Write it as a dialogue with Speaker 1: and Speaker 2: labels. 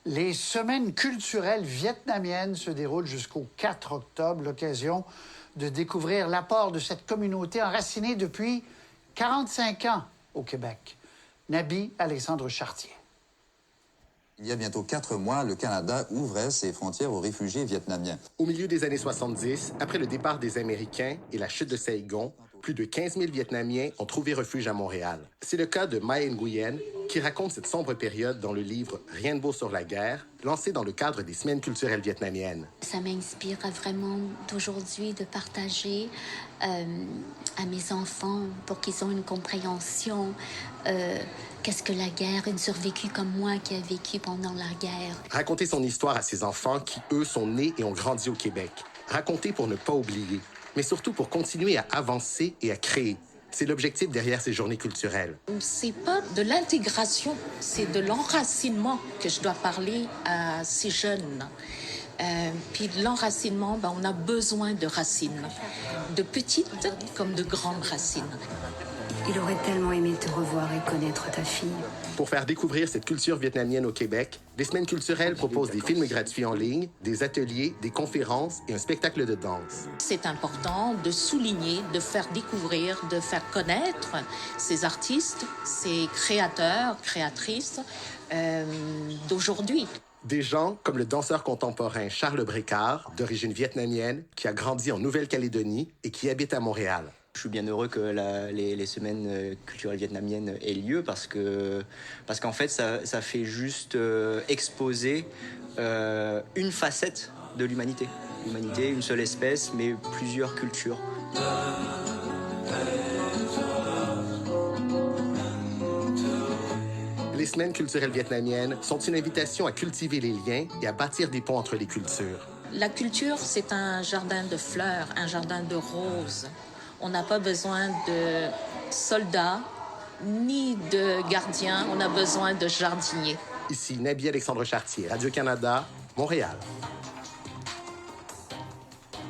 Speaker 1: Les semaines culturelles vietnamiennes se déroulent jusqu'au 4 octobre, l'occasion de découvrir l'apport de cette communauté enracinée depuis 45 ans au Québec. Nabi Alexandre Chartier.
Speaker 2: Il y a bientôt 4 mois, le Canada ouvrait ses frontières aux réfugiés vietnamiens.
Speaker 3: Au milieu des années 70, après le départ des Américains et la chute de Saigon, plus de 15 000 Vietnamiens ont trouvé refuge à Montréal. C'est le cas de Mai Nguyen, qui raconte cette sombre période dans le livre « Rien de beau sur la guerre », lancé dans le cadre des Semaines culturelles vietnamiennes.
Speaker 4: Ça m'inspire vraiment d'aujourd'hui de partager à mes enfants pour qu'ils aient une compréhension. Qu'est-ce que la guerre? Une survécue comme moi qui a vécu pendant la guerre.
Speaker 3: Raconter son histoire à ses enfants qui, eux, sont nés et ont grandi au Québec. Raconter pour ne pas oublier, mais surtout pour continuer à avancer et à créer. C'est l'objectif derrière ces journées culturelles.
Speaker 5: C'est pas de l'intégration, c'est de l'enracinement que je dois parler à ces jeunes. Puis de l'enracinement, on a besoin de racines, de petites comme de grandes racines.
Speaker 6: Il aurait tellement aimé te revoir et connaître ta fille.
Speaker 3: Pour faire découvrir cette culture vietnamienne au Québec, les Semaines culturelles proposent des films gratuits en ligne, des ateliers, des conférences et un spectacle de danse.
Speaker 5: C'est important de souligner, de faire découvrir, de faire connaître ces artistes, ces créateurs, créatrices d'aujourd'hui.
Speaker 3: Des gens comme le danseur contemporain Charles Brécard, d'origine vietnamienne, qui a grandi en Nouvelle-Calédonie et qui habite à Montréal.
Speaker 7: Je suis bien heureux que les semaines culturelles vietnamiennes aient lieu parce qu'en fait, ça fait juste exposer une facette de l'humanité. L'humanité, une seule espèce, mais plusieurs cultures.
Speaker 3: Les Semaines culturelles vietnamiennes sont une invitation à cultiver les liens et à bâtir des ponts entre les cultures.
Speaker 5: La culture, c'est un jardin de fleurs, un jardin de roses. On n'a pas besoin de soldats ni de gardiens, on a besoin de jardiniers.
Speaker 3: Ici Nabi Alexandre Chartier, Radio-Canada, Montréal.